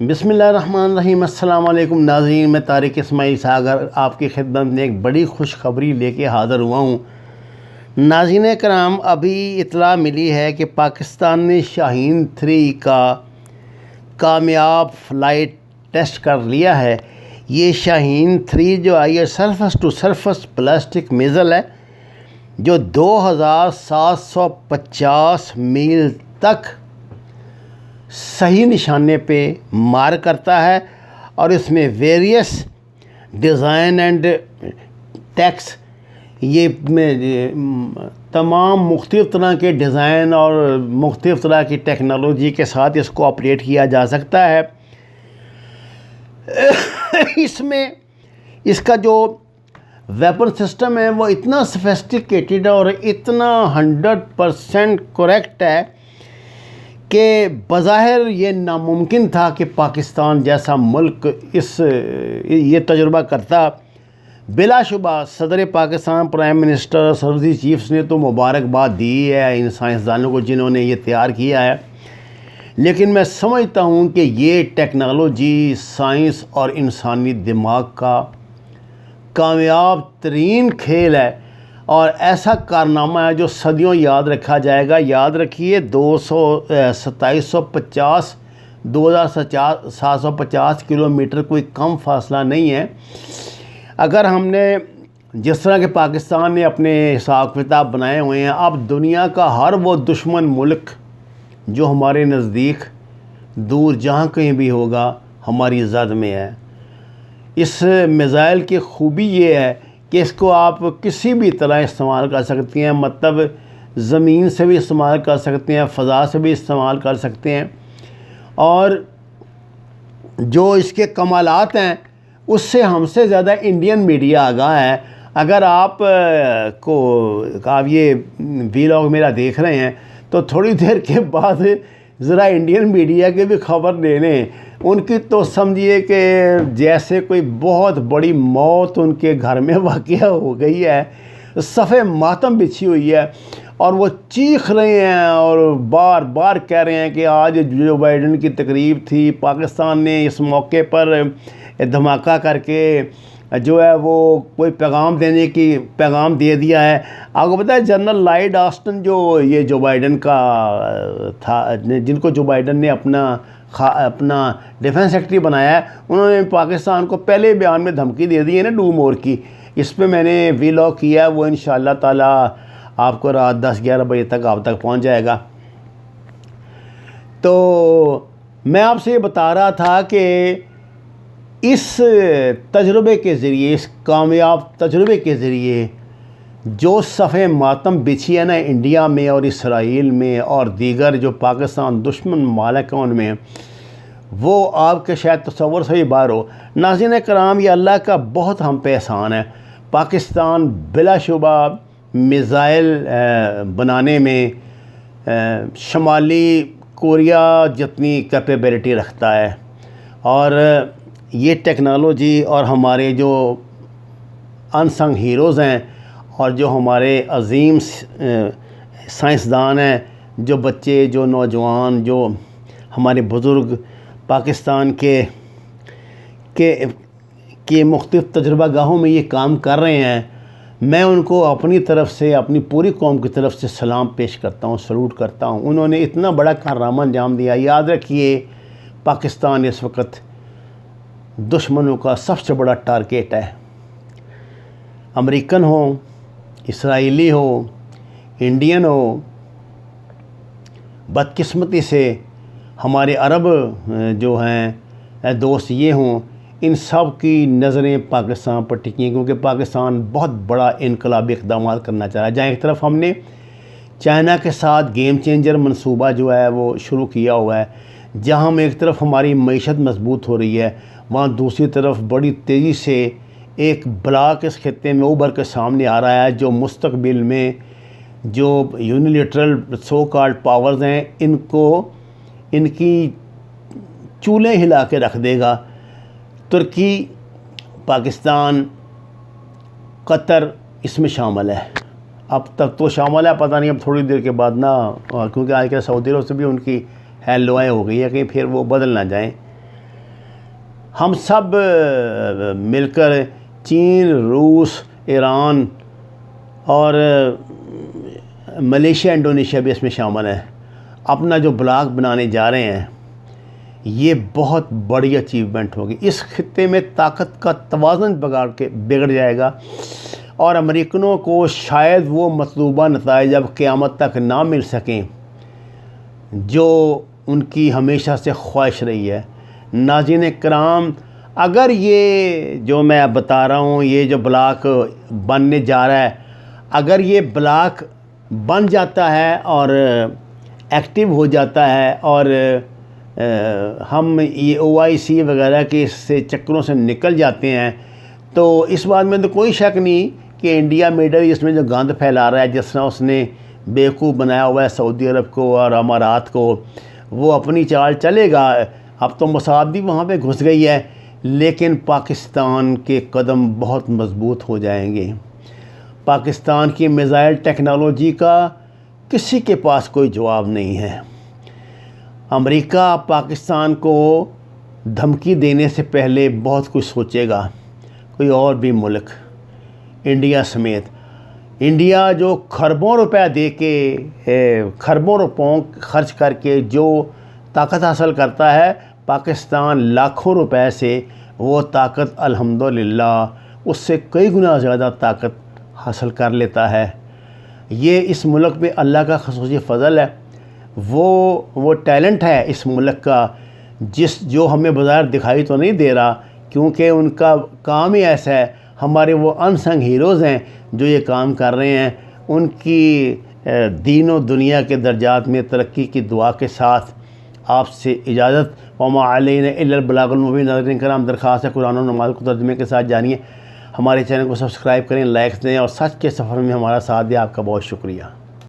بسم اللہ الرحمن الرحیم۔ السلام علیکم ناظرین، میں طارق اسماعیل ساگر آپ کی خدمت میں ایک بڑی خوشخبری لے کے حاضر ہوا ہوں۔ ناظرین کرام، ابھی اطلاع ملی ہے کہ پاکستان نے شاہین 3 کا کامیاب فلائٹ ٹیسٹ کر لیا ہے۔ یہ شاہین 3 جو ہے یہ سرفس ٹو سرفس بلاسٹک میزل ہے جو 2750 میل تک صحیح نشانے پہ مار کرتا ہے، اور اس میں ویریس ڈیزائن اینڈ ٹیکس، یہ تمام مختلف طرح کے ڈیزائن اور مختلف طرح کی ٹیکنالوجی کے ساتھ اس کو آپریٹ کیا جا سکتا ہے۔ اس میں اس کا جو ویپن سسٹم ہے وہ اتنا سفیسٹیکیٹڈ اور اتنا 100% کریکٹ ہے کہ بظاہر یہ ناممکن تھا کہ پاکستان جیسا ملک یہ تجربہ کرتا۔ بلا شبہ صدر پاکستان، پرائم منسٹر، سربراہی چیفز نے تو مبارکباد دی ہے ان سائنسدانوں کو جنہوں نے یہ تیار کیا ہے، لیکن میں سمجھتا ہوں کہ یہ ٹیکنالوجی، سائنس اور انسانی دماغ کا کامیاب ترین کھیل ہے اور ایسا کارنامہ ہے جو صدیوں یاد رکھا جائے گا۔ یاد رکھیے 2750 کلومیٹر کوئی کم فاصلہ نہیں ہے۔ اگر ہم نے جس طرح کے پاکستان نے اپنے حساب کتاب بنائے ہوئے ہیں، اب دنیا کا ہر وہ دشمن ملک جو ہمارے نزدیک دور جہاں کہیں بھی ہوگا ہماری زد میں ہے۔ اس میزائل کی خوبی یہ ہے کہ اس کو آپ کسی بھی طرح استعمال کر سکتے ہیں، مطلب زمین سے بھی استعمال کر سکتے ہیں، فضا سے بھی استعمال کر سکتے ہیں، اور جو اس کے کمالات ہیں اس سے ہم سے زیادہ انڈین میڈیا آگاہ ہے۔ اگر آپ یہ ویلاگ میرا دیکھ رہے ہیں تو تھوڑی دیر کے بعد ذرا انڈین میڈیا کے بھی خبر لے لیں۔ ان کی تو سمجھیے کہ جیسے کوئی بہت بڑی موت ان کے گھر میں واقع ہو گئی ہے، صفِ ماتم بچھی ہوئی ہے، اور وہ چیخ رہے ہیں اور بار بار کہہ رہے ہیں کہ آج جو بائیڈن کی تقریب تھی، پاکستان نے اس موقع پر دھماکہ کر کے جو ہے وہ کوئی پیغام دے دیا ہے۔ آپ کو پتہ ہے جنرل لائیڈ آسٹن جو بائیڈن کا تھا، جن کو جو بائیڈن نے اپنا ڈیفنس سیکرٹری بنایا ہے، انہوں نے پاکستان کو پہلے بیان میں دھمکی دے دی ہے نا ڈو مور کی۔ اس پہ میں نے ویلاگ کیا ہے، وہ انشاءاللہ تعالی آپ کو رات 10-11 بجے تک آپ تک پہنچ جائے گا۔ تو میں آپ سے یہ بتا رہا تھا کہ اس تجربے کے ذریعے، اس کامیاب تجربے کے ذریعے جو صفِ ماتم بچھی ہے نا انڈیا میں اور اسرائیل میں اور دیگر جو پاکستان دشمن ممالک ہیں ان میں، وہ آپ کے شاید تصور سے ہی باہر ہو۔ ناظرین کرام، یہ اللہ کا بہت ہم پہ احسان ہے۔ پاکستان بلا شبہ میزائل بنانے میں شمالی کوریا جتنی کیپیبلٹی رکھتا ہے، اور یہ ٹیکنالوجی اور ہمارے جو انسنگ ہیروز ہیں اور جو ہمارے عظیم سائنسدان ہیں، جو بچے، جو نوجوان، جو ہمارے بزرگ پاکستان کے مختلف تجربہ گاہوں میں یہ کام کر رہے ہیں، میں ان کو اپنی طرف سے، اپنی پوری قوم کی طرف سے سلام پیش کرتا ہوں، سلوٹ کرتا ہوں۔ انہوں نے اتنا بڑا کارنامہ انجام دیا۔ یاد رکھیے پاکستان اس وقت دشمنوں کا سب سے بڑا ٹارگیٹ ہے۔ امریکن ہو، اسرائیلی ہو، انڈین ہو، بدقسمتی سے ہمارے عرب جو ہیں دوست یہ ہوں، ان سب کی نظریں پاکستان پر ٹکی ہیں، کیونکہ پاکستان بہت بڑا انقلابی اقدامات کرنا چاہ رہا ہے۔ جہاں ایک طرف ہم نے چائنا کے ساتھ گیم چینجر منصوبہ جو ہے وہ شروع کیا ہوا ہے، جہاں ہم ایک طرف ہماری معیشت مضبوط ہو رہی ہے، وہاں دوسری طرف بڑی تیزی سے ایک بلاک اس خطے میں ابھر کے سامنے آ رہا ہے جو مستقبل میں جو یونیلیٹرل سو کالڈ پاورز ہیں ان کی چولیں ہلا کے رکھ دے گا۔ ترکی، پاکستان، قطر اس میں شامل ہے۔ اب تک تو شامل ہے، پتہ نہیں اب تھوڑی دیر کے بعد کیونکہ آج کل سعودی عرب سے بھی ان کی ہیلوائیں ہو گئی ہے، کہیں پھر وہ بدل نہ جائیں۔ ہم سب مل کر چین، روس، ایران اور ملیشیا، انڈونیشیا بھی اس میں شامل ہیں، اپنا جو بلاک بنانے جا رہے ہیں، یہ بہت بڑی اچیومنٹ ہوگی۔ اس خطے میں طاقت کا توازن بگڑ جائے گا اور امریکنوں کو شاید وہ مطلوبہ نتائج اب قیامت تک نہ مل سکیں جو ان کی ہمیشہ سے خواہش رہی ہے۔ ناظرین کرام، اگر یہ جو میں اب بتا رہا ہوں، یہ جو بلاک بننے جا رہا ہے، اگر یہ بلاک بن جاتا ہے اور ایکٹیو ہو جاتا ہے اور ہم یہ OIC وغیرہ کے سے چکروں سے نکل جاتے ہیں، تو اس بات میں تو کوئی شک نہیں کہ انڈیا میڈل ایسٹ میں جو گند پھیلا رہا ہے، جس طرح اس نے بیوقوف بنایا ہوا ہے سعودی عرب کو اور امارات کو، وہ اپنی چال چلے گا۔ اب تو موساد بھی وہاں پہ گھس گئی ہے، لیکن پاکستان کے قدم بہت مضبوط ہو جائیں گے۔ پاکستان کی میزائل ٹیکنالوجی کا کسی کے پاس کوئی جواب نہیں ہے۔ امریکہ پاکستان کو دھمکی دینے سے پہلے بہت کچھ سوچے گا، کوئی اور بھی ملک انڈیا سمیت۔ انڈیا جو کھربوں روپے دے کے، کھربوں روپوں خرچ کر کے جو طاقت حاصل کرتا ہے، پاکستان لاکھوں روپے سے وہ طاقت الحمدللہ اس سے کئی گنا زیادہ طاقت حاصل کر لیتا ہے۔ یہ اس ملک میں اللہ کا خصوصی فضل ہے، وہ ٹیلنٹ ہے اس ملک کا، جو ہمیں بظاہر دکھائی تو نہیں دے رہا، کیونکہ ان کا کام ہی ایسا ہے۔ ہمارے وہ انسنگ ہیروز ہیں جو یہ کام کر رہے ہیں، ان کی دین و دنیا کے درجات میں ترقی کی دعا کے ساتھ آپ سے اجازت۔ وما علینا الا البلاغ المبین۔ ناظرین کرام، درخواست ہے قرآن و نماز کو ترجمے کے ساتھ جانیے۔ ہمارے چینل کو سبسکرائب کریں، لائکس دیں اور سچ کے سفر میں ہمارا ساتھ دیں۔ آپ کا بہت شکریہ۔